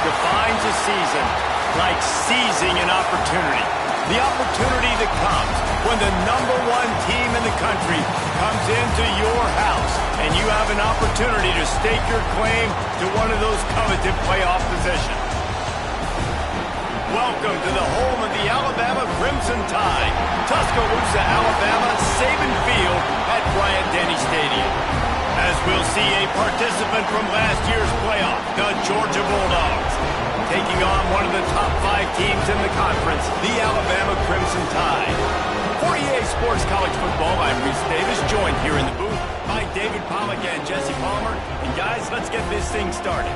defines a season like seizing an opportunity. The opportunity that comes when the #1 team in the country comes into your house and you have an opportunity to stake your claim to one of those coveted playoff positions. Welcome to the home of the Alabama Crimson Tide, Tuscaloosa, Alabama, Saban Field at Bryant-Denny Stadium. As we'll see a participant from last year's playoff, the Georgia Bulldogs, taking on one of the top 5 teams in the conference, the Alabama Crimson Tide. For EA Sports College Football, I'm Reese Davis, joined here in the booth by David Pollack and Jesse Palmer. And guys, let's get this thing started.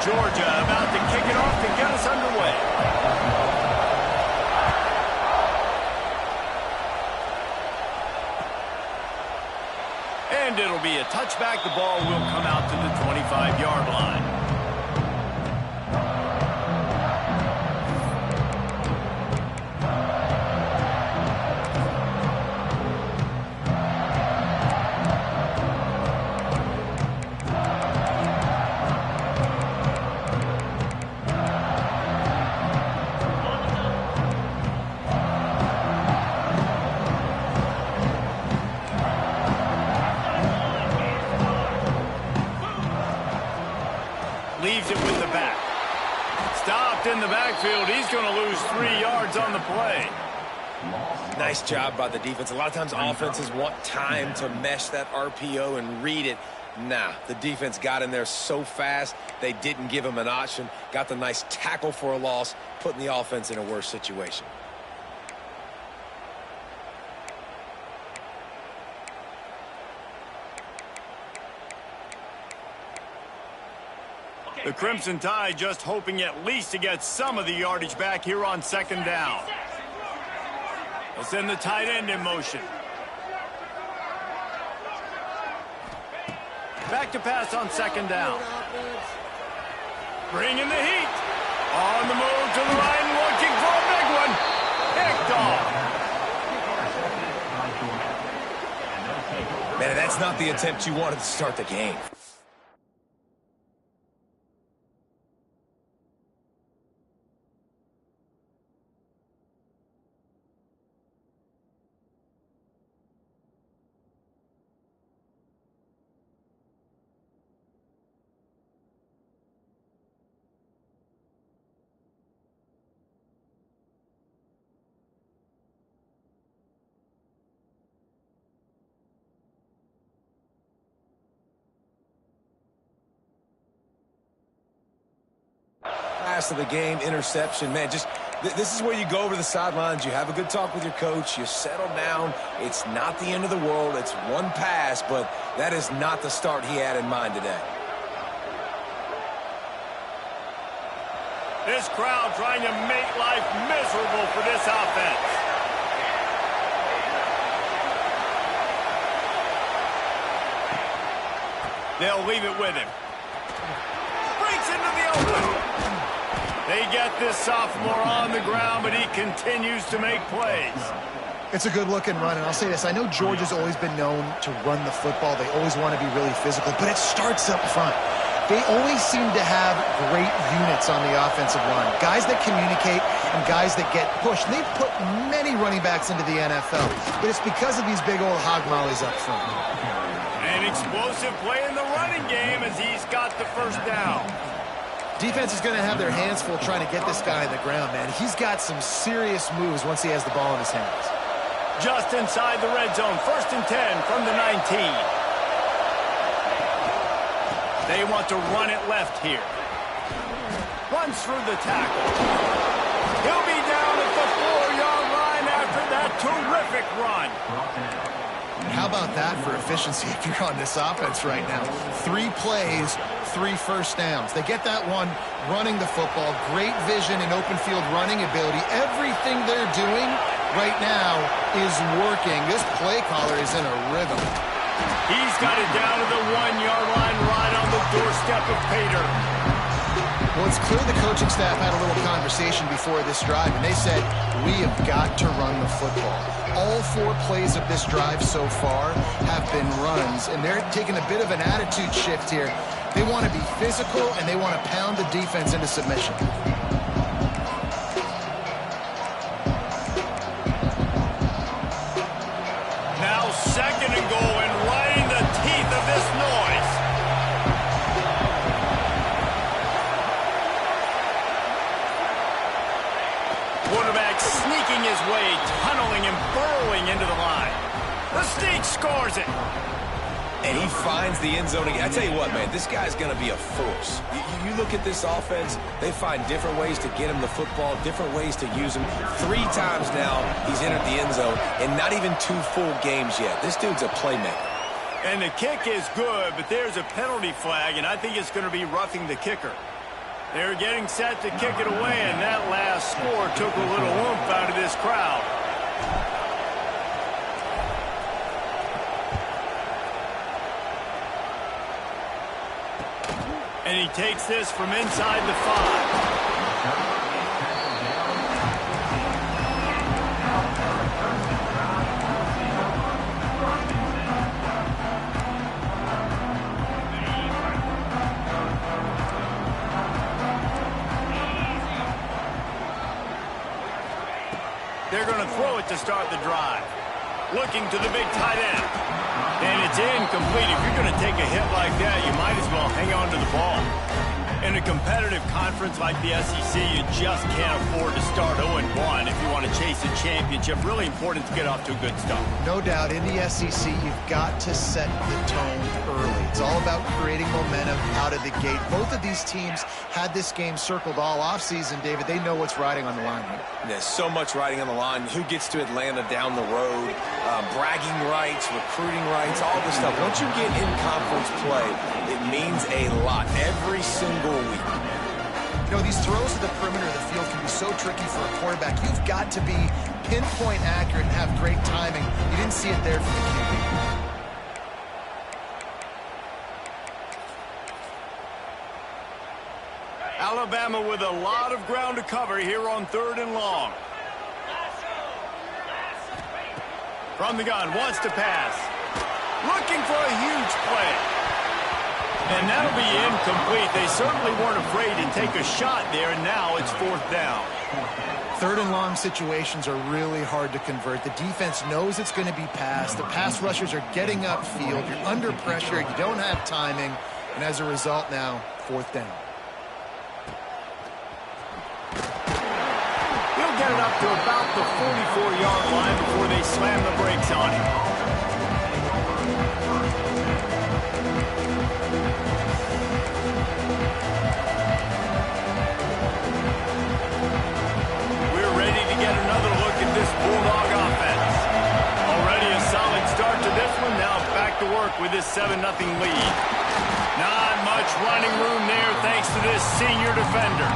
Georgia about to kick it off to get us underway. And it'll be a touchback. The ball will come out to the 25-yard line. Leaves it with the back. Stopped in the backfield. He's going to lose 3 yards on the play. Nice job by the defense. A lot of times offenses want time to mesh that RPO and read it. Nah, the defense got in there so fast, they didn't give him an option. Got the nice tackle for a loss, putting the offense in a worse situation. The Crimson Tide just hoping at least to get some of the yardage back here on 2nd down. They'll send the tight end in motion. Back to pass on 2nd down. Bringing the heat. On the move to the right and looking for a big one. Picked off. Man, that's not the attempt you wanted to start the game. Pass of the game, interception. Man, just this is where you go over the sidelines. You have a good talk with your coach. You settle down. It's not the end of the world. It's one pass, but that is not the start he had in mind today. This crowd trying to make life miserable for this offense. They'll leave it with him. Breaks into the open. They get this sophomore on the ground, but he continues to make plays. It's a good-looking run, and I'll say this. I know Georgia's always been known to run the football. They always want to be really physical, but it starts up front. They always seem to have great units on the offensive line. Guys that communicate and guys that get pushed. They've put many running backs into the NFL, but it's because of these big old hog mollies up front. An explosive play in the running game as he's got the first down. Defense is going to have their hands full trying to get this guy on the ground, man. He's got some serious moves once he has the ball in his hands. Just inside the red zone, 1st and 10 from the 19. They want to run it left here. Runs through the tackle. He'll be down at the 4-yard line after that terrific run. How about that for efficiency if you're on this offense right now? 3 plays, 3 first downs. They get that one running the football. Great vision and open field running ability. Everything they're doing right now is working. This play caller is in a rhythm. He's got it down to the 1-yard line right on the doorstep of Pater. Well, it's clear the coaching staff had a little conversation before this drive, and they said, we have got to run the football. All 4 plays of this drive so far have been runs, and they're taking a bit of an attitude shift here. They want to be physical, and they want to pound the defense into submission. Now 2nd and goal, and right in the teeth of this noise. Quarterback sneaking his way, tunneling and burrowing into the line. The Sneak scores it. And he finds the end zone again. I tell you what, man, this guy's going to be a force. You look at this offense, they find different ways to get him the football, different ways to use him. 3 times now he's entered the end zone, and not even 2 full games yet. This dude's a playmaker. And the kick is good, but there's a penalty flag, and I think it's going to be roughing the kicker. They're getting set to kick it away, and that last score took a little oomph out of this crowd. And he takes this from inside the 5. They're going to throw it to start the drive. Looking to the big tight end. And it's incomplete. If you're going to take a hit like that, you might as well hang on to the ball. In a competitive conference like the SEC, you just can't afford to start 0-1 if you want to chase a championship. Really important to get off to a good start. No doubt, in the SEC, you've got to set the tone early. It's all about creating momentum out of the gate. Both of these teams had this game circled all offseason, David. They know what's riding on the line here. There's so much riding on the line. Who gets to Atlanta down the road? Bragging rights, recruiting rights, all this stuff. Once you get in conference play, it means a lot every single week. You know, these throws to the perimeter of the field can be so tricky for a quarterback. You've got to be pinpoint accurate and have great timing. You didn't see it there from the QB. Alabama with a lot of ground to cover here on 3rd and long. From the gun, wants to pass. Looking for a huge play. And that'll be incomplete. They certainly weren't afraid to take a shot there, and now it's 4th down. 3rd and long situations are really hard to convert. The defense knows it's going to be passed. The pass rushers are getting upfield. You're under pressure. You don't have timing. And as a result now, 4th down. He'll get it up to about the 44-yard line before they slam the brakes on him. We're ready to get another look at this Bulldog offense. Already a solid start to this one. Now back to work with this 7-0 lead. Not much running room there thanks to this senior defender.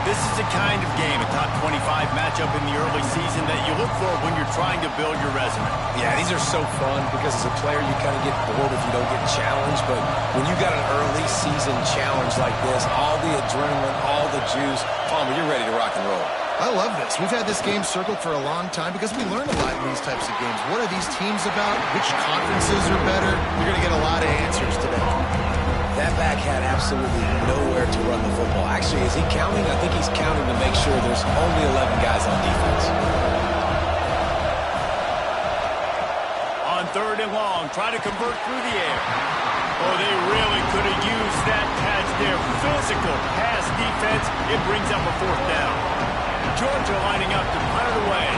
This is the kind of game, a top 25 matchup in the early season, that you look for when you're trying to build your resume. Yeah, these are so fun because as a player you kind of get bored if you don't get challenged, but when you got an early season challenge like this, all the adrenaline, all the juice, Palmer, you're ready to rock and roll. I love this. We've had this game circled for a long time because we learn a lot in these types of games. What are these teams about? Which conferences are better? You're going to get a lot of answers today. That back had absolutely nowhere to run the football. Actually, is he counting? I think he's counting to make sure there's only 11 guys on defense. On 3rd and long, try to convert through the air. Oh, they really could have used that patch there. Physical pass defense. It brings up a 4th down. Georgia lining up to punt it away.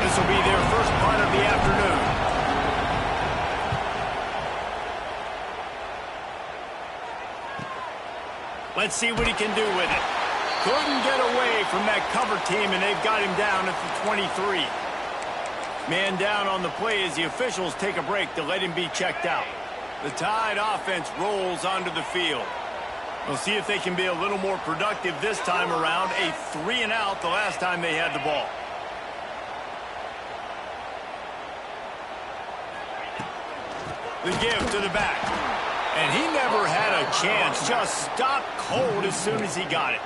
This will be their first punt of the afternoon. Let's see what he can do with it. Couldn't get away from that cover team, and they've got him down at the 23. Man down on the play as the officials take a break to let him be checked out. The Tide offense rolls onto the field. We'll see if they can be a little more productive this time around. A 3-and-out the last time they had the ball. The give to the back. And he never had a chance. Just stopped cold as soon as he got it.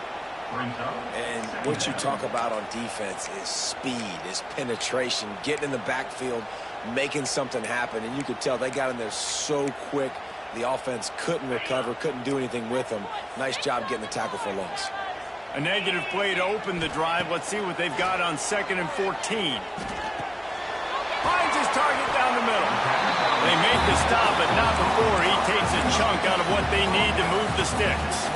And what you talk about on defense is speed, is penetration, getting in the backfield, making something happen. And you could tell they got in there so quick. The offense couldn't recover, couldn't do anything with them. Nice job getting the tackle for loss. A negative play to open the drive. Let's see what they've got on 2nd and 14. Finds his target down the middle. They make the stop, but not before he takes a chunk out of what they need to move the sticks.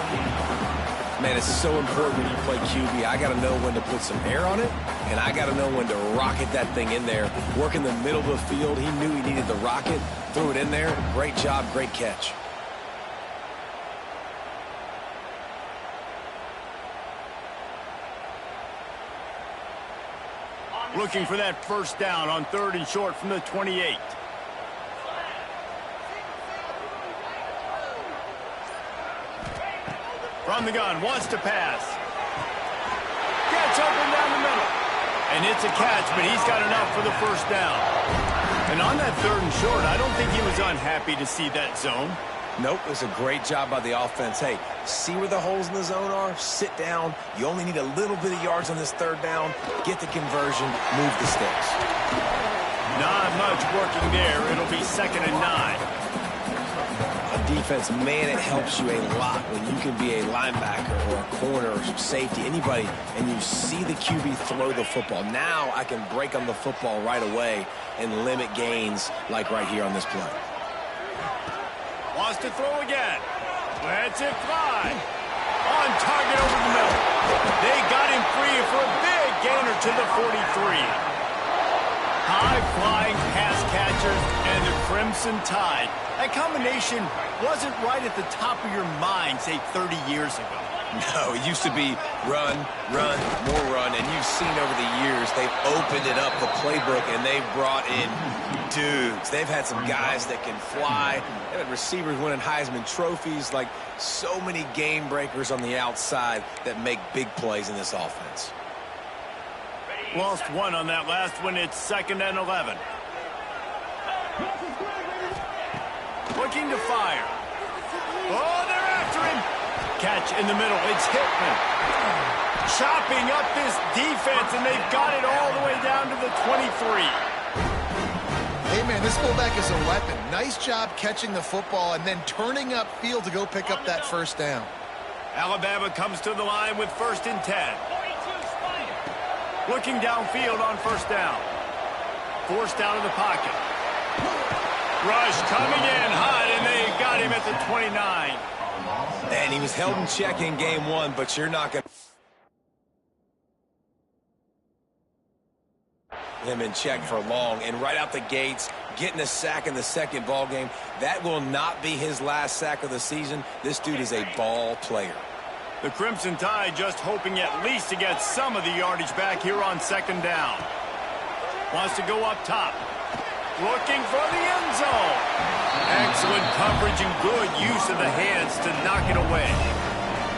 Man, it's so important when you play QB. I got to know when to put some air on it, and I got to know when to rocket that thing in there. Work in the middle of the field. He knew he needed the rocket, threw it in there. Great job, great catch. Looking for that first down on 3rd and short from the 28. From the gun, wants to pass. Gets open down the middle. And it's a catch, but he's got enough for the first down. And on that 3rd and short, I don't think he was unhappy to see that zone. Nope, it was a great job by the offense. Hey, see where the holes in the zone are? Sit down. You only need a little bit of yards on this 3rd down. Get the conversion, move the sticks. Not much working there. It'll be 2nd and 9. On defense, man, it helps you a lot when you can be a linebacker or a corner or safety, anybody, and you see the QB throw the football. Now I can break on the football right away and limit gains like right here on this play. Wants to throw again. Lets it fly. On target over the middle. They got him free for a big gainer to the 43. High-flying pass catchers and the Crimson Tide. That combination wasn't right at the top of your mind, say, 30 years ago. No, it used to be run, run, more run, and you've seen over the years they've opened it up, the playbook, and they've brought in dudes. They've had some guys that can fly. They've had receivers winning Heisman trophies, like so many game breakers on the outside that make big plays in this offense. Lost one on that last one. It's 2nd and 11. Looking to fire. Oh, they're after him. Catch in the middle. It's Hickman. Chopping up this defense, and they've got it all the way down to the 23. Hey, man, this fullback is a weapon. Nice job catching the football and then turning upfield to go pick up that first down. Alabama comes to the line with 1st and 10. Looking downfield on 1st down. Forced out of the pocket. Rush coming in hot, and they got him at the 29. And he was held in check in game 1, but you're not going to him in check for long. And right out the gates, getting a sack in the 2nd ball game. That will not be his last sack of the season. This dude is a ball player. The Crimson Tide just hoping at least to get some of the yardage back here on 2nd down. Wants to go up top. Looking for the end zone. Excellent coverage and good use of the hands to knock it away.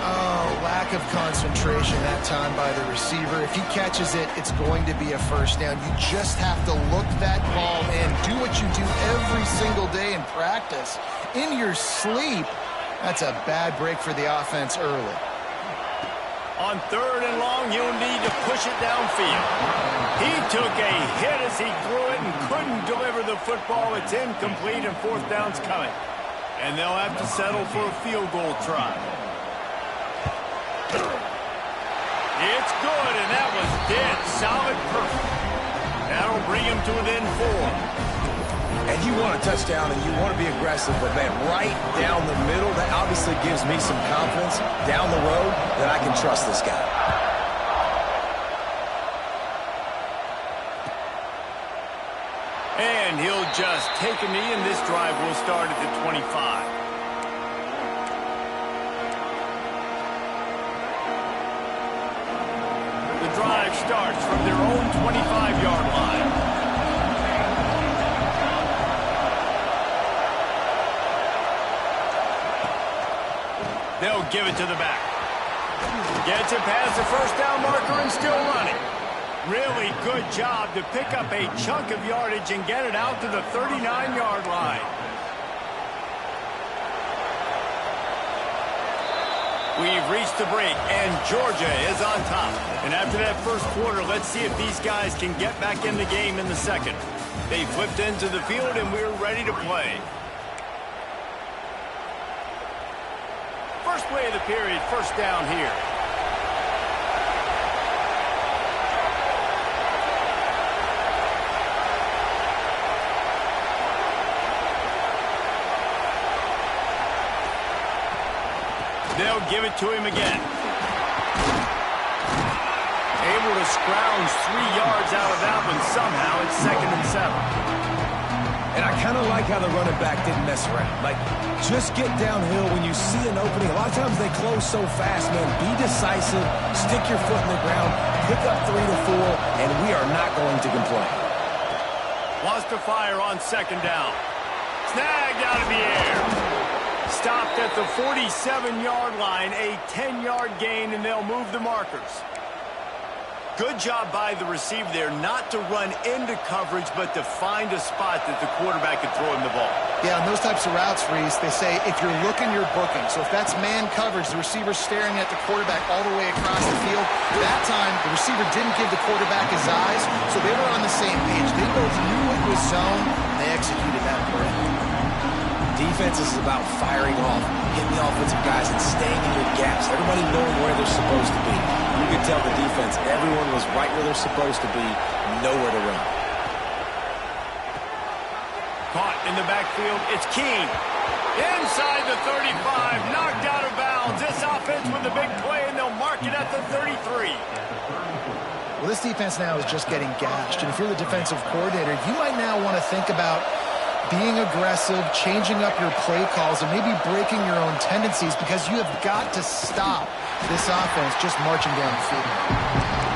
Oh, lack of concentration that time by the receiver. If he catches it, it's going to be a first down. You just have to look that ball in. Do what you do every single day in practice. In your sleep, that's a bad break for the offense early. On 3rd and long, he'll need to push it downfield. He took a hit as he threw it and couldn't deliver the football. It's incomplete, and 4th down's coming. And they'll have to settle for a field goal try. It's good, and that was dead solid perfect. That'll bring him to within 4. And you want a touchdown and you want to be aggressive, but man, right down the middle, that obviously gives me some confidence down the road that I can trust this guy. And he'll just take a knee, and this drive will start at the 25. The drive starts from their own 25-yard line. They'll give it to the back. Gets it past the first down marker and still running. Really good job to pick up a chunk of yardage and get it out to the 39-yard line. We've reached the break, and Georgia is on top. And after that first quarter, let's see if these guys can get back in the game in the second. They flipped into the field, and we're ready to play. First play of the period, first down here. They'll give it to him again. Able to scrounge 3 yards out of that one somehow. It's 2nd and 7. And I kind of like how the running back didn't mess around. Like, just get downhill when you see an opening. A lot of times they close so fast, man. Be decisive, stick your foot in the ground, pick up 3 to 4, and we are not going to complain. Wants to fire on 2nd down. Snagged out of the air. Stopped at the 47-yard line, a 10-yard gain, and they'll move the markers. Good job by the receiver there not to run into coverage, but to find a spot that the quarterback could throw him the ball. Yeah, on those types of routes, Reese, they say if you're looking, you're booking. So if that's man coverage, the receiver's staring at the quarterback all the way across the field. That time, the receiver didn't give the quarterback his eyes, so they were on the same page. They both knew it was zone, and they executed that correctly. Defense is about firing off, hitting the offensive guys, and staying in your gaps. Everybody knowing where they're supposed to be. You could tell the defense, everyone was right where they're supposed to be, nowhere to run. Caught in the backfield, it's Keene. Inside the 35, knocked out of bounds. This offense with a big play, and they'll mark it at the 33. Well, this defense now is just getting gashed. And if you're the defensive coordinator, you might now want to think about being aggressive, changing up your play calls, and maybe breaking your own tendencies, because you have got to stop this offense just marching down the field.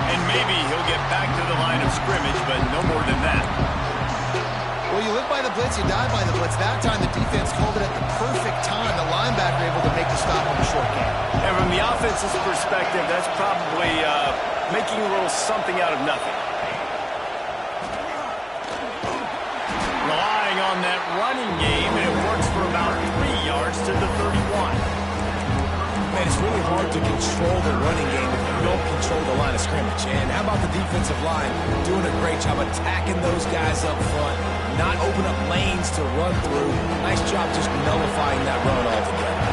And maybe he'll get back to the line of scrimmage, but no more than that. Well, you live by the blitz, you die by the blitz. That time the defense called it at the perfect time. The linebacker able to make the stop on the short game. And from the offense's perspective, that's probably making a little something out of nothing. Relying on that running game, and it works for about 3 yards to the 31. Man, it's really hard to control the running game if you don't control the line of scrimmage. And how about the defensive line doing a great job attacking those guys up front, not open up lanes to run through. Nice job just nullifying that run altogether.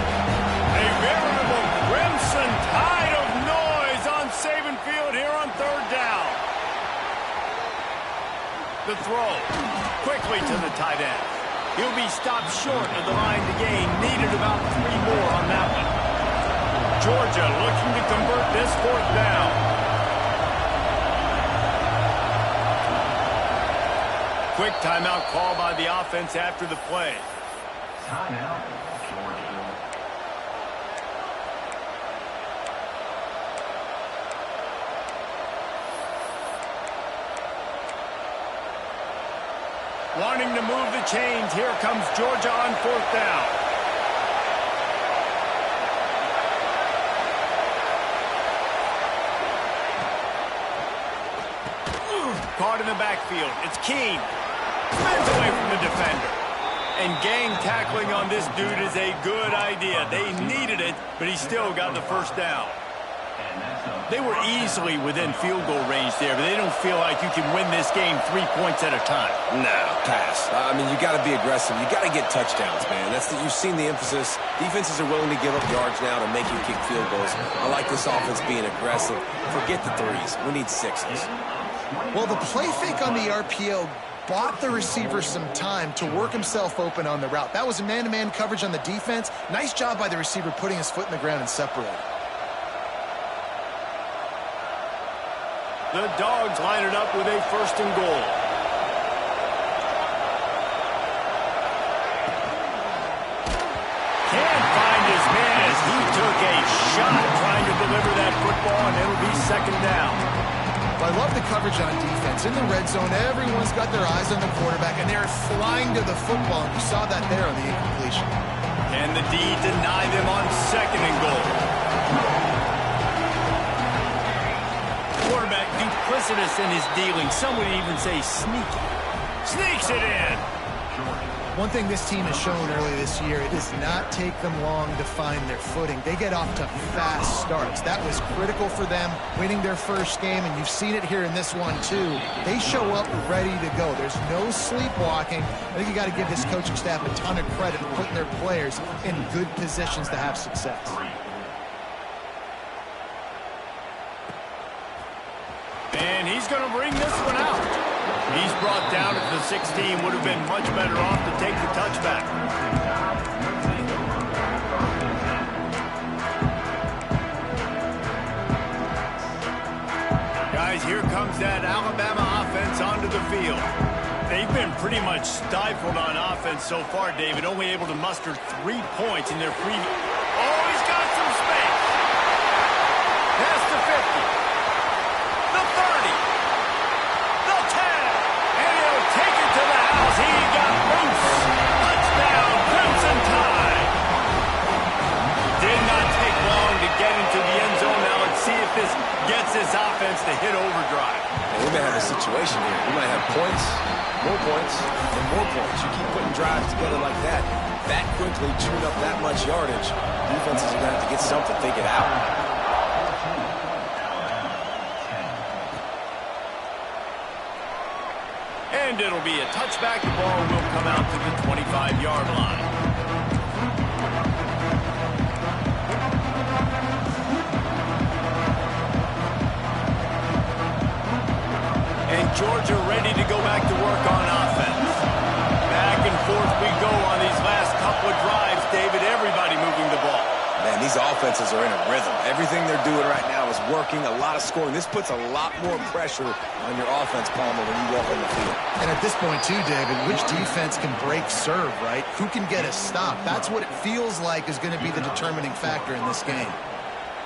A veritable crimson tide of noise on Saban Field here on 3rd down. The throw quickly to the tight end. He'll be stopped short of the line to gain. Needed about 3 more on that one. Georgia looking to convert this 4th down. Quick timeout call by the offense after the play. Timeout, Georgia. Wanting to move the chains. Here comes Georgia on 4th down. Caught in the backfield. It's Keene. Spins away from the defender. And gang tackling on this dude is a good idea. They needed it, but he still got the 1st down. They were easily within field goal range there, but they don't feel like you can win this game 3 points at a time. No, pass. I mean, you got to be aggressive. You got to get touchdowns, man. You've seen the emphasis. Defenses are willing to give up yards now to make you kick field goals. I like this offense being aggressive. Forget the 3s. We need 6s. Well, the play fake on the RPO bought the receiver some time to work himself open on the route. That was a man-to-man coverage on the defense. Nice job by the receiver putting his foot in the ground and separating. The Dogs line it up with a 1st and goal. Can't find his man as he took a shot trying to deliver that football, and it'll be 2nd down. Well, I love the coverage on defense. In the red zone, everyone's got their eyes on the quarterback, and they're flying to the football, and you saw that there on the incompletion. Can the D deny them on 2nd and goal? Quarterback duplicitous in his dealing. Some would even say sneaky. Sneaks it in. One thing this team has shown early this year, it does not take them long to find their footing. They get off to fast starts. That was critical for them, winning their first game, and you've seen it here in this one too. They show up ready to go. There's no sleepwalking. I think you got to give this coaching staff a ton of credit for putting their players in good positions to have success. And he's going to bring this one out. He's brought down at the 16. Would have been much better off to take the touchback. Guys, here comes that Alabama offense onto the field. They've been pretty much stifled on offense so far, David. Only able to muster 3 points in their previous. Oh, he's got some space. Past the 50. The 30, the 10, and he'll take it to the house. He got loose. Touchdown, Crimson Tide. Did not take long to get into the end zone. Now let's see if this gets this offense to hit overdrive. We may have a situation here. We might have points, and more points. You keep putting drives together like that quickly, tune up that much yardage. Defenses are going to have to get something figured out. And it'll be a touchback. The ball will come out to the 25-yard line. And Georgia ready to go back to work on offense. Back and forth we go on these last couple of drives, David. Everybody moving the ball. Man, these offenses are in a rhythm. Everything they're doing right now is working, a lot of scoring. This puts a lot more pressure on your offense, Palmer, when you walk on the field. And at this point, too, David, which defense can break serve, right? Who can get a stop? That's what it feels like is going to be the determining factor in this game.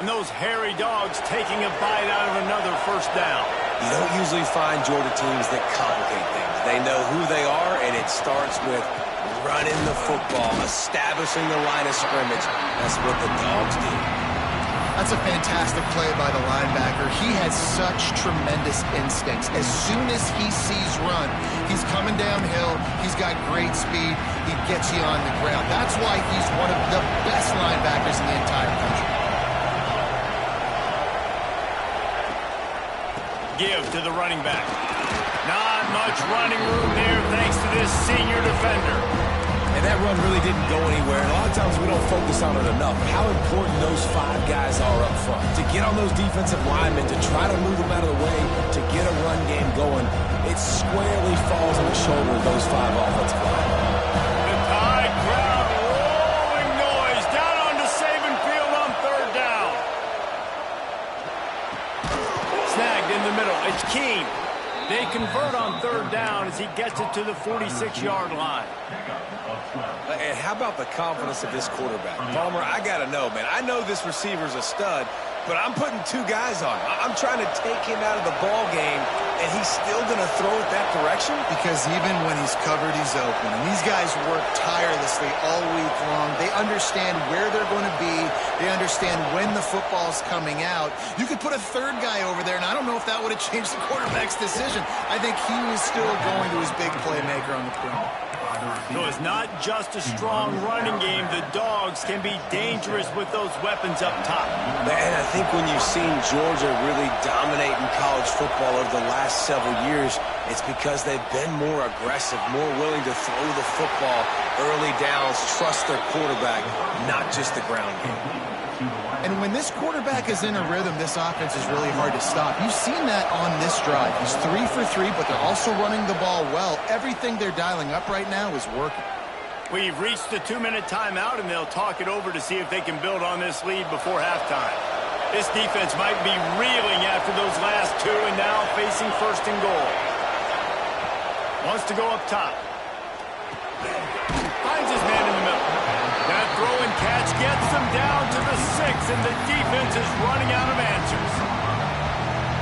And those hairy dogs taking a bite out of another first down. You don't usually find Georgia teams that complicate things. They know who they are, and it starts with running the football, establishing the line of scrimmage. That's what the Dogs do. That's a fantastic play by the linebacker. He has such tremendous instincts. As soon as he sees run, he's coming downhill. He's got great speed. He gets you on the ground. That's why he's one of the best linebackers in the entire country. Give to the running back. Not much running room there thanks to this senior defender. And that run really didn't go anywhere. And a lot of times we don't focus on it enough. How important those 5 guys are up front. To get on those defensive linemen, to try to move them out of the way, to get a run game going, it squarely falls on the shoulder of those 5 offensive linemen. The Tide crowd rolling noise down onto Saban Field on third down. Snagged in the middle. It's Keene. They convert on third down as he gets it to the 46-yard line. And how about the confidence of this quarterback? Palmer, I got to know, man. I know this receiver's a stud, but I'm putting 2 guys on him. I'm trying to take him out of the ball game, and he's still going to throw it that direction? Because even when he's covered, he's open. And these guys work tirelessly all week long. They understand where they're going to be. They understand when the football's coming out. You could put a 3rd guy over there, and I don't know if that would have changed the quarterback's decision. I think he was still going to his big playmaker on the perimeter. So it's not just a strong running game. The Dogs can be dangerous with those weapons up top. Man, I think when you've seen Georgia really dominate in college football over the last several years, it's because they've been more aggressive, more willing to throw the football early downs, trust their quarterback, not just the ground game. And when this quarterback is in a rhythm, this offense is really hard to stop. You've seen that on this drive. He's 3 for 3, but they're also running the ball well. Everything they're dialing up right now is working. We've reached the 2-minute timeout, and they'll talk it over to see if they can build on this lead before halftime. This defense might be reeling after those last 2 and now facing first and goal. Wants to go up top. Finds his man in the middle. That throw and catch gets them down to the 6, and the defense is running out of answers.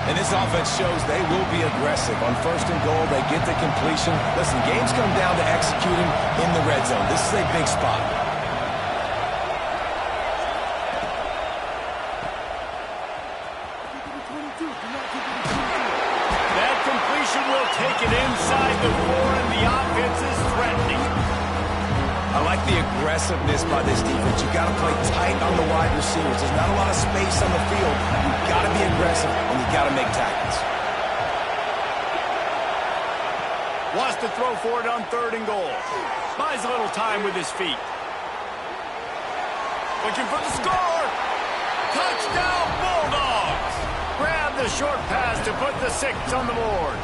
And this offense shows they will be aggressive. On first and goal, they get the completion. Listen, games come down to executing in the red zone. This is a big spot. That completion will take it inside the 4, and the offense is threatening. I like the aggressiveness by this defense. You got to play tight on the wide receivers. There's not a lot of space on the field. You got to be aggressive, and you got to make tackles. Wants to throw for it on 3rd and goal. Buys a little time with his feet. Looking for the score. Touchdown, Bulldogs. Grab the short pass to put the 6 on the board.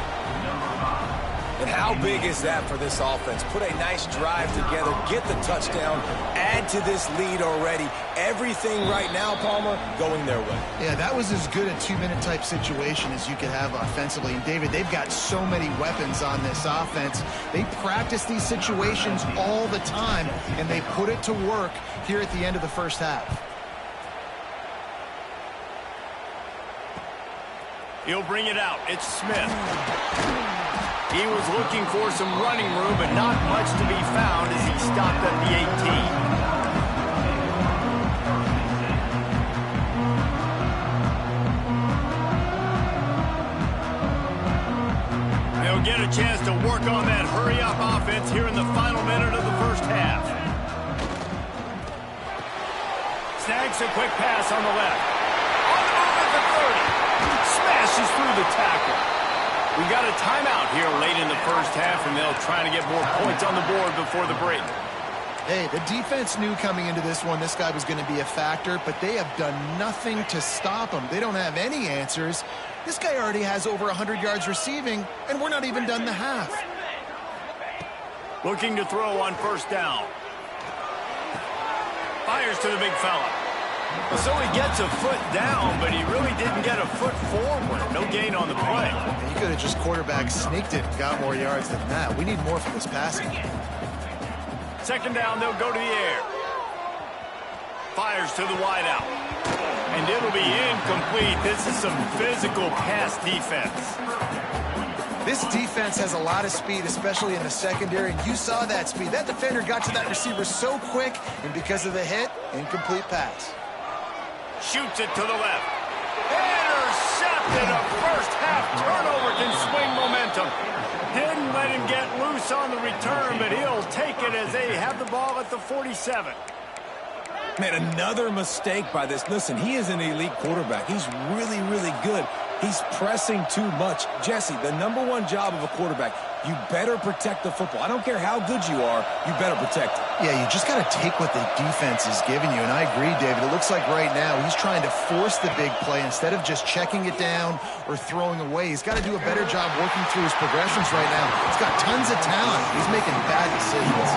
And how big is that for this offense? Put a nice drive together, get the touchdown, add to this lead already. Everything right now, Palmer, going their way. Yeah, that was as good a 2-minute type situation as you could have offensively. And, David, they've got so many weapons on this offense. They practice these situations all the time, and they put it to work here at the end of the first half. He'll bring it out. It's Smith. He was looking for some running room, but not much to be found as he stopped at the 18. They'll get a chance to work on that hurry-up offense here in the final minute of the first half. Snags a quick pass on the left. On the move at the 30. Smashes through the tackle. We got a timeout here late in the first half, and they'll try to get more points on the board before the break. Hey, the defense knew coming into this one this guy was going to be a factor, but they have done nothing to stop him. They don't have any answers. This guy already has over 100 yards receiving, and we're not even done the half. Looking to throw on 1st down. Fires to the big fella. Well, so he gets a foot down, but he really didn't get a foot forward. No gain on the play. He could have just quarterback sneaked it and got more yards than that. We need more from this passing. 2nd down, they'll go to the air. Fires to the wideout. And it'll be incomplete. This is some physical pass defense. This defense has a lot of speed, especially in the secondary, and you saw that speed. That defender got to that receiver so quick, and because of the hit, incomplete pass. Shoots it to the left. Intercepted. A first half turnover can swing momentum. Didn't let him get loose on the return, but he'll take it as they have the ball at the 47. Man, another mistake by this. Listen, he is an elite quarterback. He's really, really good. He's pressing too much. Jesse, the #1 job of a quarterback, you better protect the football. I don't care how good you are, you better protect it. Yeah, you just got to take what the defense is giving you, and I agree, David. It looks like right now he's trying to force the big play instead of just checking it down or throwing away. He's got to do a better job working through his progressions right now. He's got tons of talent. He's making bad decisions.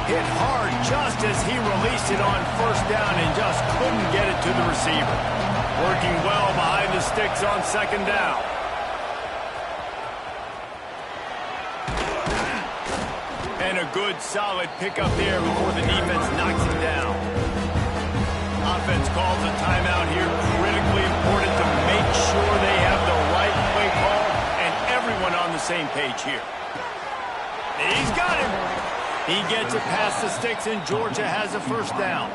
Hit hard just as he released it on 1st down and just couldn't get it to the receiver. Working well behind the sticks on 2nd down. And a good, solid pickup there before the defense knocks him down. Offense calls a timeout here. Critically important to make sure they have the right play call and everyone on the same page here. He's got him. He gets it past the sticks, and Georgia has a 1st down.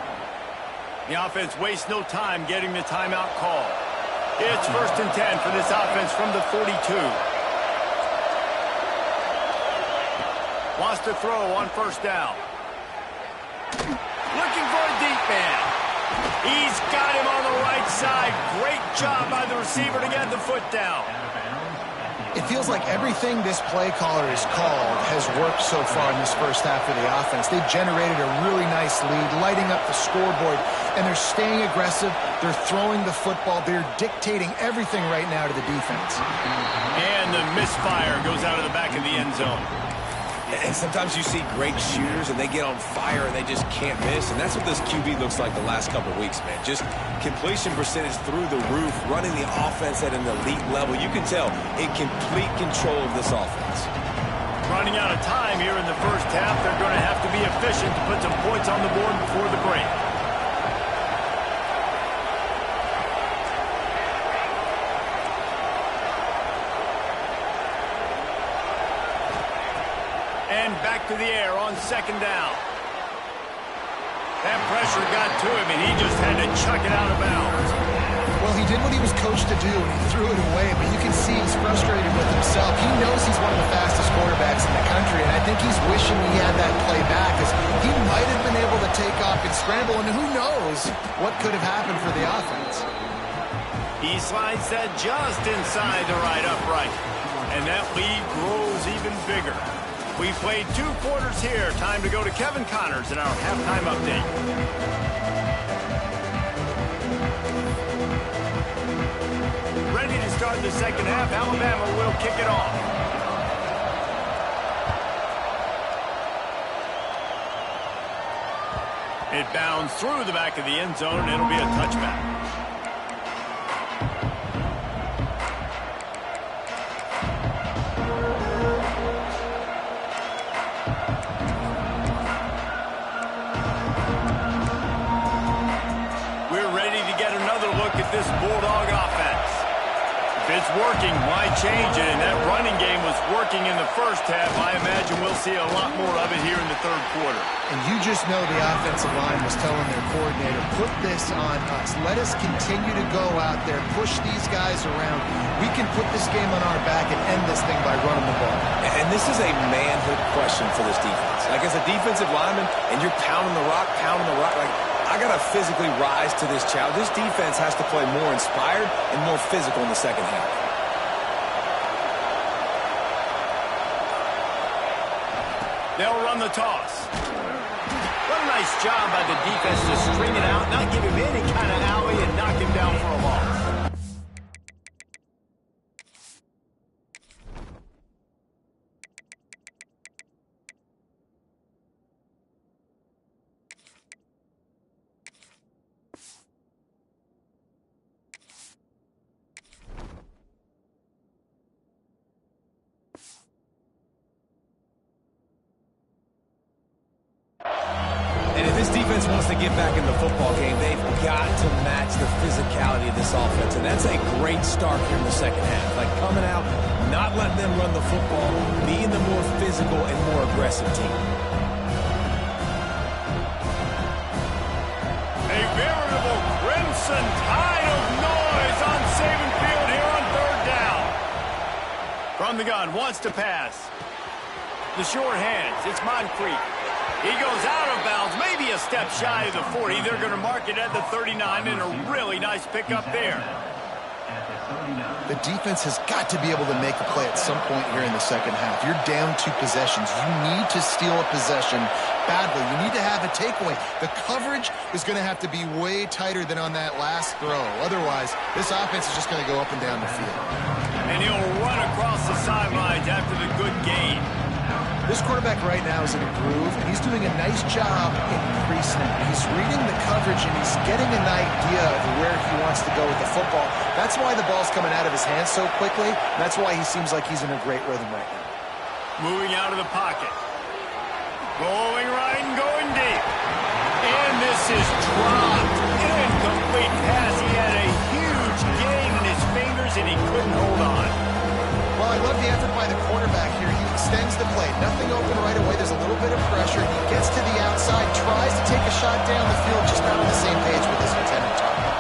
The offense wastes no time getting the timeout call. It's 1st and 10 for this offense from the 42. Wants to throw on 1st down. Looking for a deep man. He's got him on the right side. Great job by the receiver to get the foot down. It feels like everything this play caller has called has worked so far in this first half of the offense. They've generated a really nice lead, lighting up the scoreboard, and they're staying aggressive. They're throwing the football. They're dictating everything right now to the defense. And the misfire goes out of the back of the end zone. And sometimes you see great shooters, and they get on fire, and they just can't miss. And that's what this QB looks like the last couple of weeks, man. Just completion percentage through the roof, running the offense at an elite level. You can tell in complete control of this offense. Running out of time here in the first half. They're going to have to be efficient to put some points on the board before the break. And back to the air on 2nd down. That pressure got to him, and he just had to chuck it out of bounds. Well, he did what he was coached to do, and he threw it away, but you can see he's frustrated with himself. He knows he's one of the fastest quarterbacks in the country, and I think he's wishing he had that play back, because he might have been able to take off and scramble, and who knows what could have happened for the offense. He slides that just inside the right upright, and that lead grows even bigger. We've played 2 quarters here. Time to go to Kevin Connors in our halftime update. Ready to start the second half. Alabama will kick it off. It bounds through the back of the end zone, and it'll be a touchback. This Bulldog offense. If it's working, why change it? And that running game was working in the first half. I imagine we'll see a lot more of it here in the third quarter. And you just know the offensive line was telling their coordinator, put this on us. Let us continue to go out there, push these guys around. We can put this game on our back and end this thing by running the ball. And this is a manhood question for this defense. Like, as a defensive lineman, and you're pounding the rock, like, I got to physically rise to this challenge. This defense has to play more inspired and more physical in the second half. They'll run the toss. What a nice job by the defense to string it out, not give him any kind of alley, and knock him down for a loss. Defense wants to get back in the football game. They've got to match the physicality of this offense, and that's a great start here in the second half. Like, coming out, not letting them run the football, being the more physical and more aggressive team. A veritable crimson tide of noise on Saban Field here on third down. From the gun, wants to pass. The short hands, it's Moncrief. He goes out of bounds, maybe a step shy of the 40. They're going to mark it at the 39, and a really nice pickup there. The defense has got to be able to make a play at some point here in the second half. You're down 2 possessions. You need to steal a possession badly. You need to have a takeaway. The coverage is going to have to be way tighter than on that last throw. Otherwise, this offense is just going to go up and down the field. And he'll run across the sidelines after the good gain. This quarterback right now is in a groove, and he's doing a nice job increasing it. He's reading the coverage, and he's getting an idea of where he wants to go with the football. That's why the ball's coming out of his hands so quickly. And that's why he seems like he's in a great rhythm right now. Moving out of the pocket. Going right and going deep. And this is dropped. Incomplete pass. He had a huge gain in his fingers, and he couldn't hold on. Well, I love the effort by the quarterback here. He extends the play. Nothing open right away. There's a little bit of pressure. He gets to the outside, tries to take a shot down the field, just not on the same page with his intended target.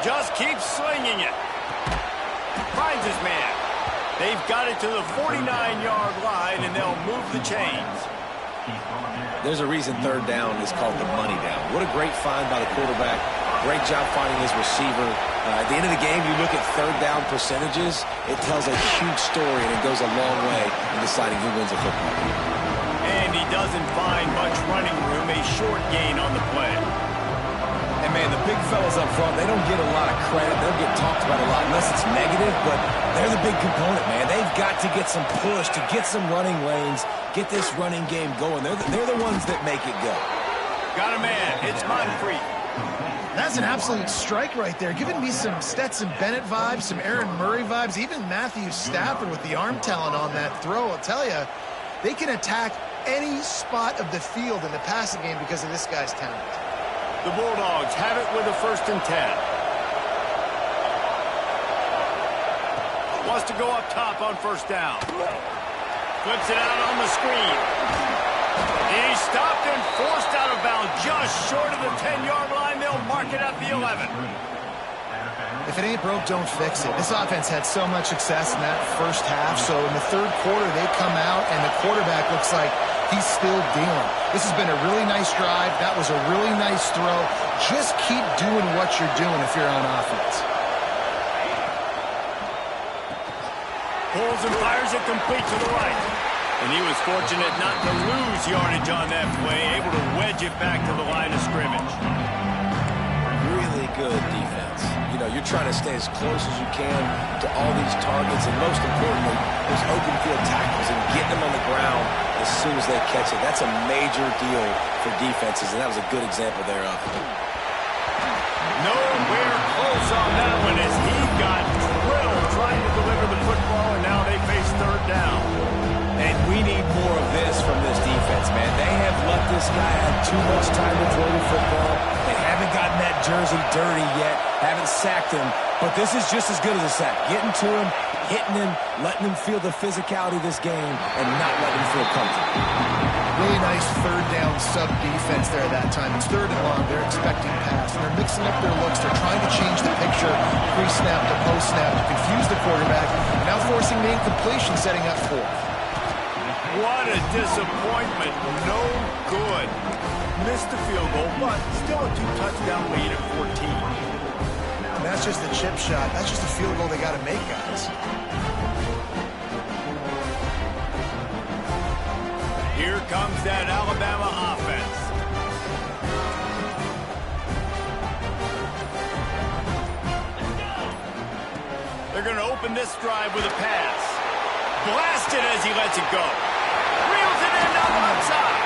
Just keeps slinging it. Finds his man. They've got it to the 49-yard line, and they'll move the chains. There's a reason third down is called the money down. What a great find by the quarterback. Great job finding his receiver. At the end of the game, you look at third down percentages, it tells a huge story, and it goes a long way in deciding who wins a football game. And he doesn't find much running room, a short gain on the play. And, man, the big fellas up front, they don't get a lot of credit. They'll get talked about a lot unless it's negative, but they're the big component, man. They've got to get some push, to get some running lanes, get this running game going. They're the ones that make it go. Got a man. It's Moncrief. That's an absolute strike right there. Giving me some Stetson Bennett vibes, some Aaron Murray vibes, even Matthew Stafford with the arm talent on that throw. I'll tell you, they can attack any spot of the field in the passing game because of this guy's talent. The Bulldogs have it with a 1st and 10. Wants to go up top on 1st down. Flips it out on the screen. He's stopped and forced out of bounds just short of the 10-yard line. They'll mark it at the 11. If it ain't broke, don't fix it. This offense had so much success in that first half, so in the third quarter, they come out, and the quarterback looks like he's still dealing. This has been a really nice drive. That was a really nice throw. Just keep doing what you're doing if you're on offense. Pulls and fires it complete to the right. And he was fortunate not to lose yardage on that play, able to wedge it back to the line of scrimmage. Really good defense. You know, you're trying to stay as close as you can to all these targets, and most importantly, those open field tackles and getting them on the ground as soon as they catch it. That's a major deal for defenses, and that was a good example there of it. Nowhere close on that one as he got drilled trying to deliver the football, and now they face third down. And we need more of this from this defense, man. They have let this guy have too much time to throw the football. They haven't gotten that jersey dirty yet, haven't sacked him, but this is just as good as a sack. Getting to him, hitting him, letting him feel the physicality of this game, and not letting him feel comfortable. Really nice third down sub-defense there that time. It's third and long. They're expecting pass. And they're mixing up their looks. They're trying to change the picture pre-snap to post-snap to confuse the quarterback. Now forcing the incompletion, setting up fourth. What a disappointment. No good. Missed the field goal, but still a two-touchdown lead at 14. And that's just the chip shot. That's just a field goal they got to make, guys. Here comes that Alabama offense. They're going to open this drive with a pass. Blasted as he lets it go. Reels it in on the left side.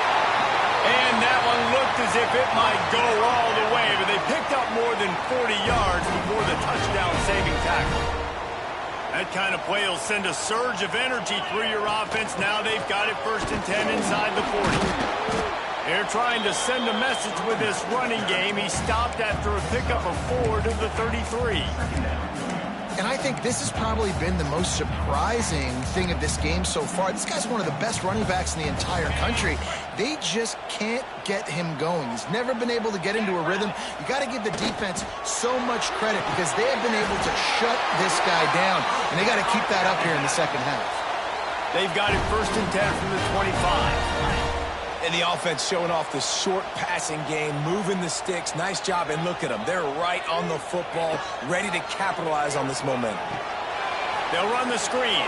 And that one looked as if it might go all the way, but they picked up more than 40 yards before the touchdown-saving tackle. That kind of play will send a surge of energy through your offense. Now they've got it 1st and 10 inside the 40. They're trying to send a message with this running game. He stopped after a pickup of 4 to the 33. And I think this has probably been the most surprising thing of this game so far. This guy's one of the best running backs in the entire country. They just can't get him going. He's never been able to get into a rhythm. You got to give the defense so much credit because they have been able to shut this guy down, and they got to keep that up here in the second half. They've got it 1st and 10 from the 25. And the offense showing off the short passing game, moving the sticks. Nice job, and look at them. They're right on the football, ready to capitalize on this momentum. They'll run the screen.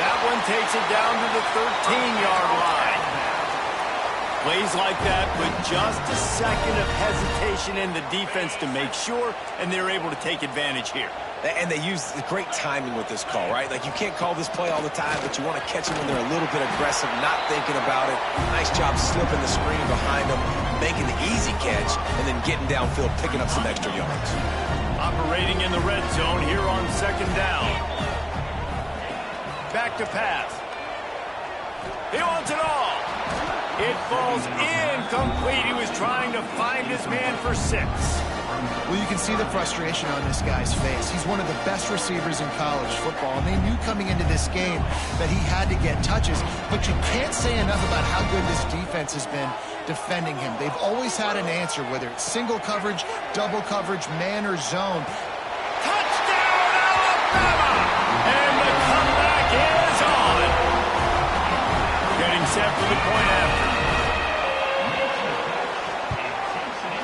That one takes it down to the 13-yard line. Plays like that with just a second of hesitation in the defense to make sure, and they're able to take advantage here. And they use the great timing with this call, right? Like, you can't call this play all the time, but you want to catch them when they're a little bit aggressive, not thinking about it. Nice job slipping the screen behind them, making the easy catch, and then getting downfield, picking up some extra yards. Operating in the red zone here on 2nd down. Back to pass. He wants it all. It falls incomplete. He was trying to find his man for 6. Well, you can see the frustration on this guy's face. He's one of the best receivers in college football, and they knew coming into this game that he had to get touches, but you can't say enough about how good this defense has been defending him. They've always had an answer, whether it's single coverage, double coverage, man, or zone. Touchdown, Alabama! And the comeback is on. Getting set for the point after.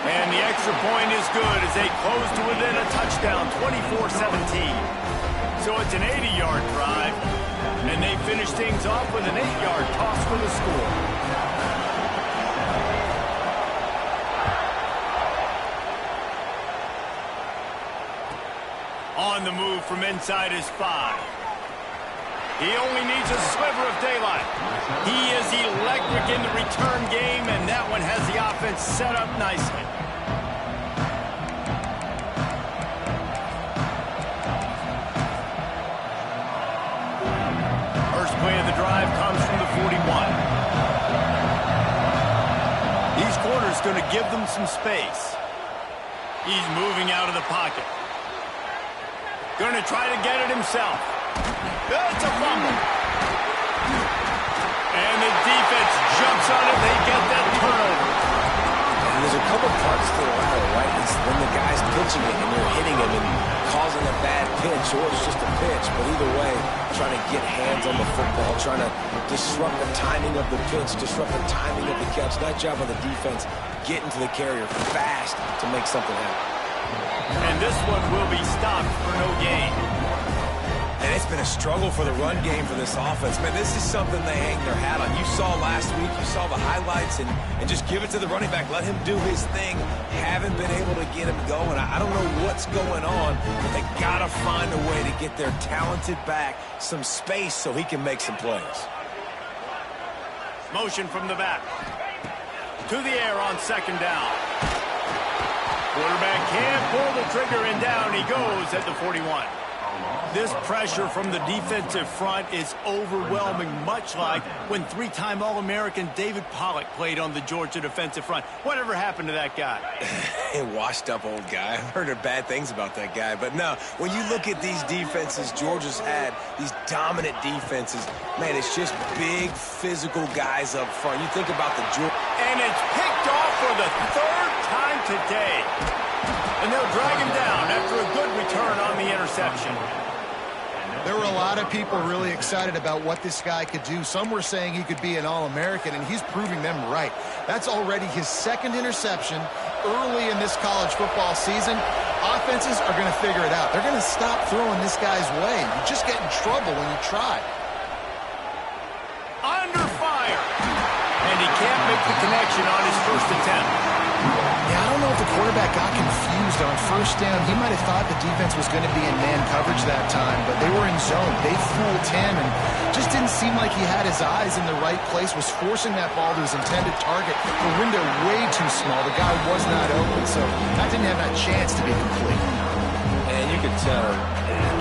And the extra point is good as they close to within a touchdown, 24-17. So it's an 80-yard drive, and they finish things off with an 8-yard toss for the score. On the move from inside his 5. He only needs a sliver of daylight. He is electric in the return game, and that one has the offense set up nicely. First play of the drive comes from the 41. These corners going to give them some space. He's moving out of the pocket. Going to try to get it himself. It's a fumble. And the defense jumps on it. They get that turnover. And there's a couple parts to the ladder, right? It's when the guy's pitching it and you're hitting him and causing a bad pitch, or it's just a pitch. But either way, trying to get hands on the football, trying to disrupt the timing of the pitch, disrupt the timing of the catch. Nice job on the defense getting to the carrier fast to make something happen. And this one will be stopped for no gain. And it's been a struggle for the run game for this offense. Man, this is something they hang their hat on. You saw last week, you saw the highlights, and just give it to the running back. Let him do his thing. Haven't been able to get him going. I don't know what's going on, but they got to find a way to get their talented back some space so he can make some plays. Motion from the back. To the air on second down. Quarterback can't pull the trigger, and down he goes at the 41. This pressure from the defensive front is overwhelming, much like when three-time All-American David Pollock played on the Georgia defensive front. Whatever happened to that guy? A washed-up old guy. I've heard bad things about that guy. But no, when you look at these defenses Georgia's had, these dominant defenses, man, it's just big, physical guys up front. You think about the Georgia... And it's picked off for the third time today. And they'll drag him down after a good return on the interception. There were a lot of people really excited about what this guy could do. Some were saying he could be an All-American, and he's proving them right. That's already his second interception early in this college football season. Offenses are going to figure it out. They're going to stop throwing this guy's way. You just get in trouble when you try. Under fire. And he can't make the connection on his first attempt. Yeah, I don't know if the quarterback got confused on first down. He might have thought the defense was going to be in man coverage that time, but they were in zone. They fooled him and just didn't seem like he had his eyes in the right place, was forcing that ball to his intended target. The window way too small. The guy was not open, so that didn't have that chance to be complete. And you can tell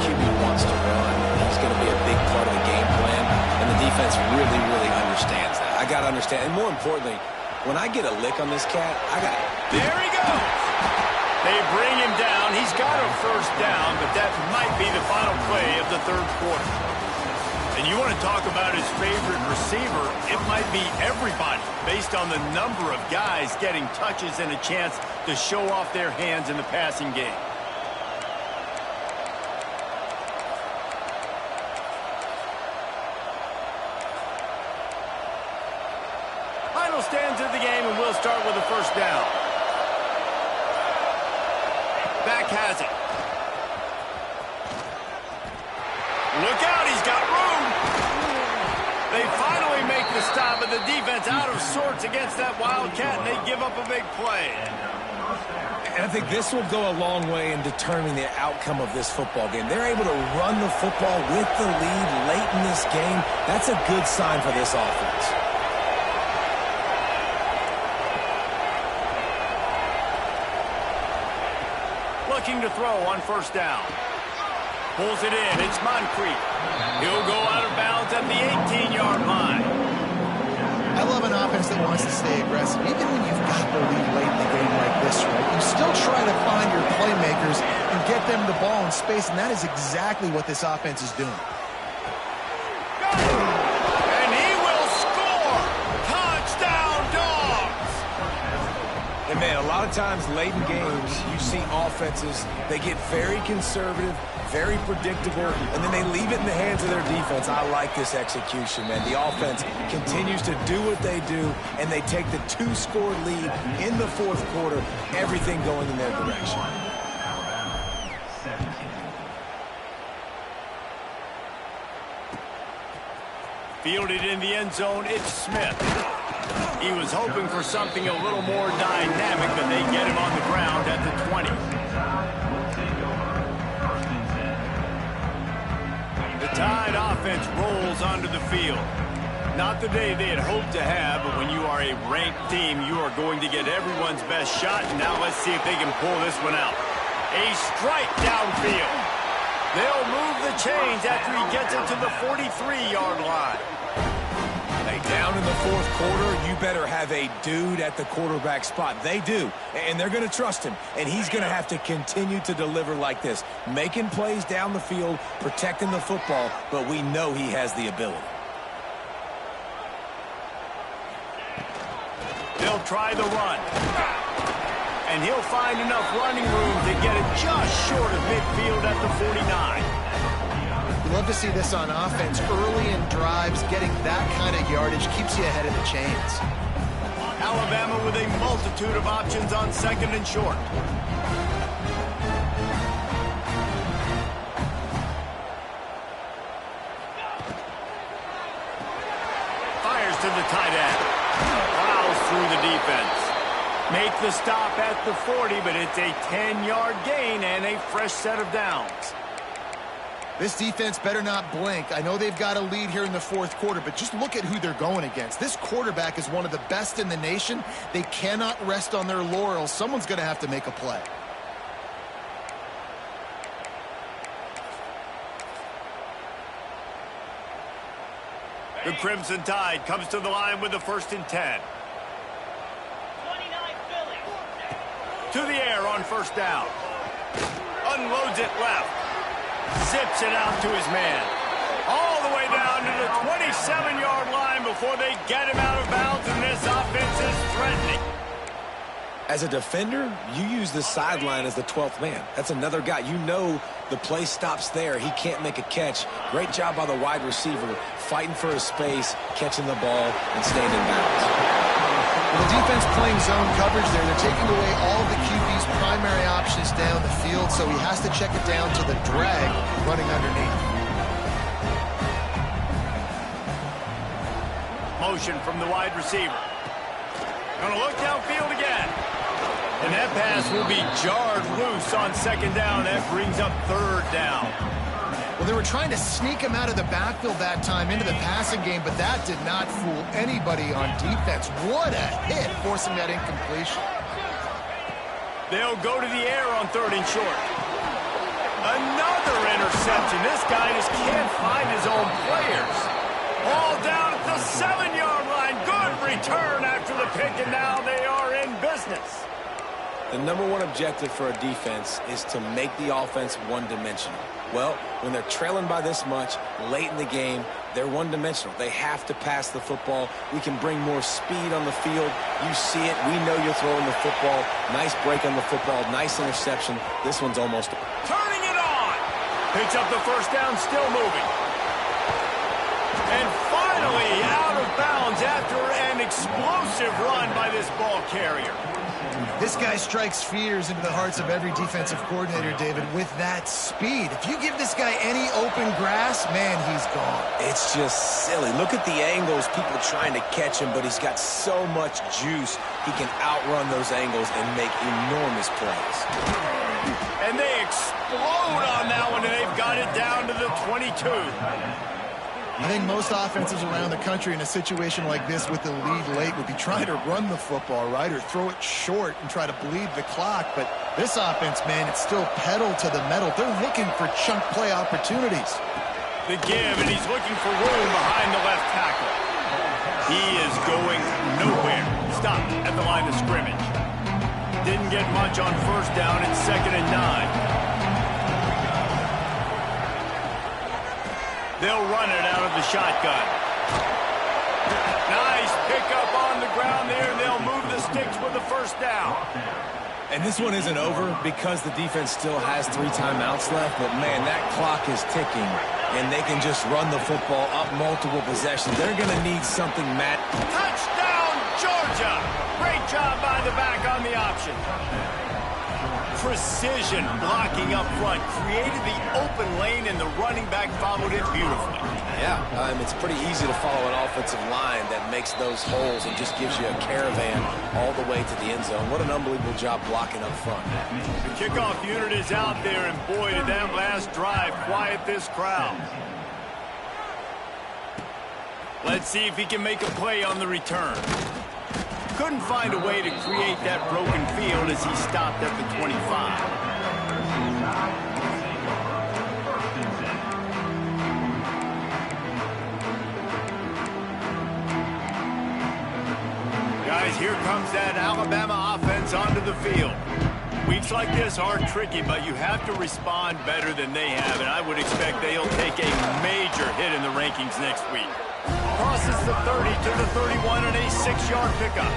QB wants to run. He's going to be a big part of the game plan, and the defense really, really understands that. I got to understand, and more importantly, when I get a lick on this cat, I got... There he goes. They bring him down. He's got a first down, but that might be the final play of the third quarter. And you want to talk about his favorite receiver, it might be everybody based on the number of guys getting touches and a chance to show off their hands in the passing game. Final stands of the game, and we'll start with a first down. Back has it. Look out, he's got room. They finally make the stop, but the defense out of sorts against that Wildcat, and they give up a big play. And I think this will go a long way in determining the outcome of this football game. They're able to run the football with the lead late in this game. That's a good sign for this offense. Looking to throw on first down. Pulls it in. It's Moncrief. He'll go out of bounds at the 18-yard line. I love an offense that wants to stay aggressive. Even when you've got the lead late in the game like this, right, you still try to find your playmakers and get them the ball in space, and that is exactly what this offense is doing. And he will score! Touchdown, Dogs! And, man, a lot of times late in games, you see offenses, they get very conservative, very predictable, and then they leave it in the hands of their defense. I like this execution, man. The offense continues to do what they do, and they take the two-score lead in the fourth quarter, everything going in their direction. Fielded in the end zone, it's Smith. He was hoping for something a little more dynamic, but they get him on the ground at the 20. The Tide offense rolls onto the field. Not the day they had hoped to have, but when you are a ranked team, you are going to get everyone's best shot. And now let's see if they can pull this one out. A strike downfield. They'll move the chains after he gets it to the 43-yard line. Hey, down in the fourth quarter, you better have a dude at the quarterback spot. They do, and they're going to trust him, and he's going to have to continue to deliver like this, making plays down the field, protecting the football, but we know he has the ability. They'll try the run. And he'll find enough running room to get it just short of midfield at the 49. You love to see this on offense. Early in drives, getting that kind of yardage keeps you ahead of the chains. Alabama with a multitude of options on second and short. Fires to the tight end. Plows through the defense. Make the stop at the 40, but it's a 10-yard gain and a fresh set of downs. This defense better not blink. I know they've got a lead here in the fourth quarter, but just look at who they're going against. This quarterback is one of the best in the nation. They cannot rest on their laurels. Someone's going to have to make a play. The Crimson Tide comes to the line with the 1st and 10. To the air on first down. Unloads it left. Zips it out to his man. All the way down to the 27-yard line before they get him out of bounds, and this offense is threatening. As a defender, you use the sideline as the 12th man. That's another guy. You know the play stops there. He can't make a catch. Great job by the wide receiver, fighting for his space, catching the ball, and staying in bounds. Well, the defense playing zone coverage there. They're taking away all the QB's primary options down the field, so he has to check it down to the drag running underneath. Motion from the wide receiver. Gonna look downfield again. And that pass will be jarred loose on second down. That brings up third down. Well, they were trying to sneak him out of the backfield that time into the passing game, but that did not fool anybody on defense. What a hit, forcing that incompletion. They'll go to the air on 3rd and short. Another interception. This guy just can't find his own players. All down at the 7-yard line. Good return after the pick, and now they are in business. The number one objective for a defense is to make the offense one-dimensional. Well, when they're trailing by this much, late in the game, they're one-dimensional. They have to pass the football. We can bring more speed on the field. You see it. We know you're throwing the football. Nice break on the football. Nice interception. This one's almost... Turning it on. Picks up the first down, still moving. And finally out of bounds after an explosive run by this ball carrier. This guy strikes fears into the hearts of every defensive coordinator, David, with that speed. If you give this guy any open grass, man, he's gone. It's just silly. Look at the angles, people trying to catch him, but he's got so much juice. He can outrun those angles and make enormous plays. And they explode on that one, and they've got it down to the 22. I think most offenses around the country in a situation like this with the lead late would be trying to run the football, right, or throw it short and try to bleed the clock. But this offense, man, it's still pedal to the metal. They're looking for chunk play opportunities. The give, and he's looking for room behind the left tackle. He is going nowhere. Stopped at the line of scrimmage. Didn't get much on first down. It's 2nd and 9. They'll run it out of the shotgun. Nice pickup on the ground there. They'll move the sticks with the first down. And this one isn't over because the defense still has 3 timeouts left. But, man, that clock is ticking, and they can just run the football up multiple possessions. They're going to need something, Matt. Touchdown, Georgia! Great job by the back on the option. Precision blocking up front created the open lane, and the running back followed it beautifully. Yeah, it's pretty easy to follow an offensive line that makes those holes and just gives you a caravan all the way to the end zone. What an unbelievable job blocking up front. The kickoff unit is out there, and boy, did that last drive quiet this crowd. Let's see if he can make a play on the return. Couldn't find a way to create that broken field as he stopped at the 25. Guys, here comes that Alabama offense onto the field. Weeks like this are tricky, but you have to respond better than they have, and I would expect they'll take a major hit in the rankings next week. Crosses the 30 to the 31 and a 6-yard pickup.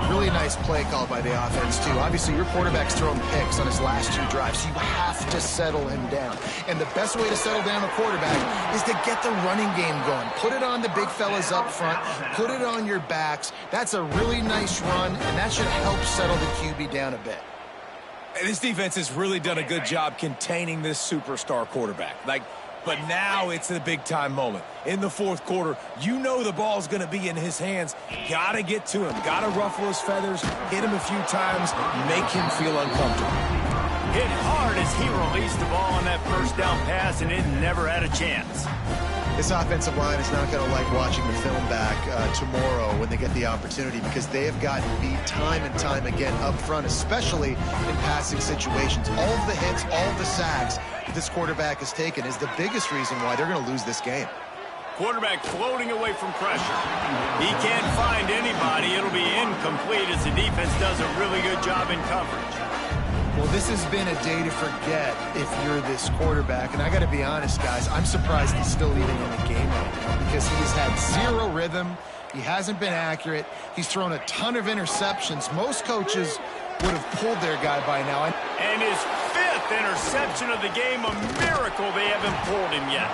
Really nice play call by the offense, too. Obviously, your quarterback's thrown picks on his last 2 drives, so you have to settle him down. And the best way to settle down a quarterback is to get the running game going. Put it on the big fellas up front. Put it on your backs. That's a really nice run, and that should help settle the QB down a bit. This defense has really done a good job containing this superstar quarterback. But now it's a big-time moment. In the fourth quarter, you know the ball's going to be in his hands. Got to get to him. Got to ruffle his feathers, hit him a few times, make him feel uncomfortable. Hit hard as he released the ball on that first down pass, and it never had a chance. This offensive line is not going to like watching the film back tomorrow when they get the opportunity, because they have gotten beat time and time again up front, especially in passing situations. All of the hits, all of the sacks this quarterback has taken is the biggest reason why they're going to lose this game. Quarterback floating away from pressure. He can't find anybody. It'll be incomplete as the defense does a really good job in coverage. Well, this has been a day to forget if you're this quarterback. And I got to be honest, guys, I'm surprised he's still even in the game right now, because he has had 0 rhythm. He hasn't been accurate. He's thrown a ton of interceptions. Most coaches would have pulled their guy by now. And his 5th interception of the game, a miracle they haven't pulled him yet.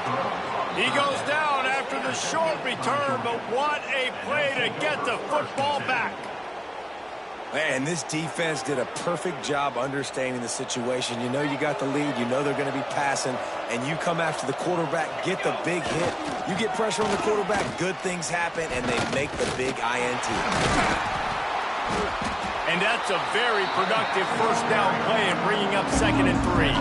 He goes down after the short return, but what a play to get the football back. Man, this defense did a perfect job understanding the situation. You know you got the lead. You know they're going to be passing. And you come after the quarterback, get the big hit. You get pressure on the quarterback, good things happen, and they make the big INT. And that's a very productive first down play in bringing up 2nd and 3.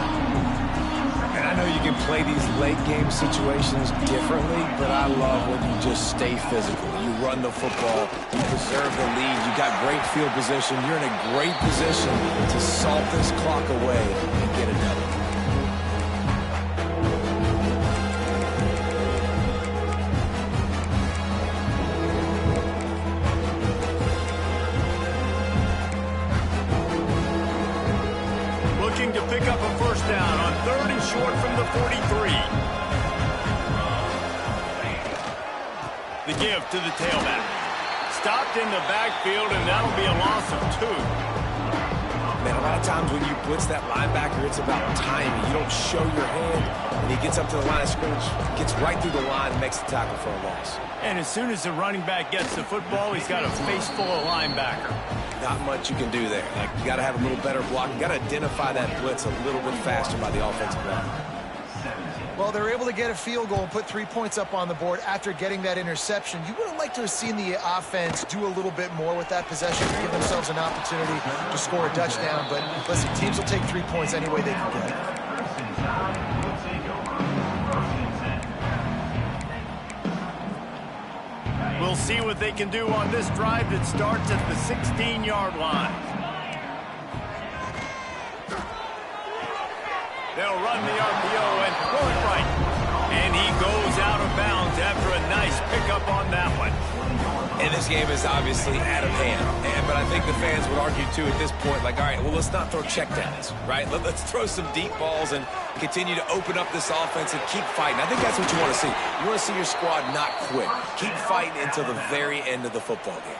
And I know you can play these late-game situations differently, but I love when you just stay physical. You run the football, you preserve the lead, you got great field position, you're in a great position to salt this clock away and get it done. Looking to pick up a first down on 3rd and short from the 43. The give to the tailback. Stopped in the backfield, and that'll be a loss of 2. Man, a lot of times when you blitz that linebacker, it's about timing. You don't show your hand, and he gets up to the line of scrimmage, gets right through the line, and makes the tackle for a loss. And as soon as the running back gets the football, he's got a face full of linebacker. Not much you can do there. You got to have a little better block. You got to identify that blitz a little bit faster by the offensive line. Well, they're able to get a field goal and put 3 points up on the board after getting that interception. You would have liked to have seen the offense do a little bit more with that possession, give themselves an opportunity to score a touchdown. But listen, teams will take 3 points any way they can get it. We'll see what they can do on this drive that starts at the 16-yard line. They'll run the RPO and throw it right. And he goes out of bounds after a nice pickup on that one. And this game is obviously out of hand. But I think the fans would argue, too, at this point, like, all right, well, let's not throw checkdowns, right? Let's throw some deep balls and continue to open up this offense and keep fighting. I think that's what you want to see. You want to see your squad not quit. Keep fighting until the very end of the football game.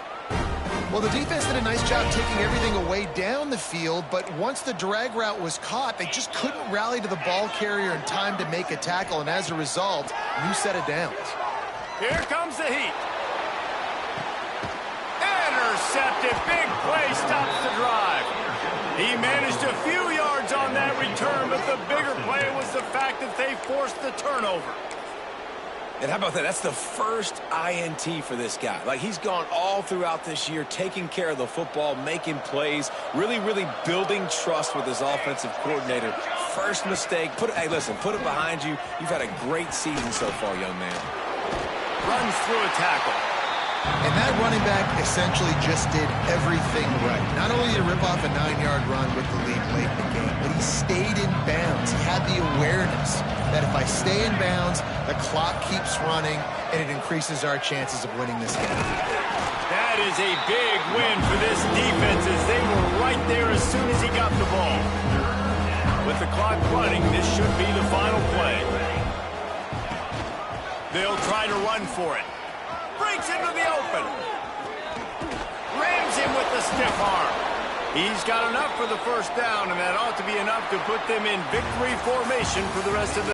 Well, the defense did a nice job taking everything away down the field, but once the drag route was caught, they just couldn't rally to the ball carrier in time to make a tackle, and as a result, new set of downs. Here comes the heat. Intercepted. Big play stops the drive. He managed a few yards on that return, but the bigger play was the fact that they forced the turnover. And how about that? That's the first INT for this guy. Like, he's gone all throughout this year, taking care of the football, making plays, really building trust with his offensive coordinator. First mistake. Hey, listen, put it behind you. You've had a great season so far, young man. Runs through a tackle. And that running back essentially just did everything right. Not only did he rip off a 9-yard run with the lead late in the game, but he stayed in bounds. He had the awareness that if I stay in bounds, the clock keeps running, and it increases our chances of winning this game. That is a big win for this defense, as they were right there as soon as he got the ball. With the clock running, this should be the final play. They'll try to run for it. Breaks into the open. Ramsey him with the stiff arm. He's got enough for the first down, and that ought to be enough to put them in victory formation for the rest of the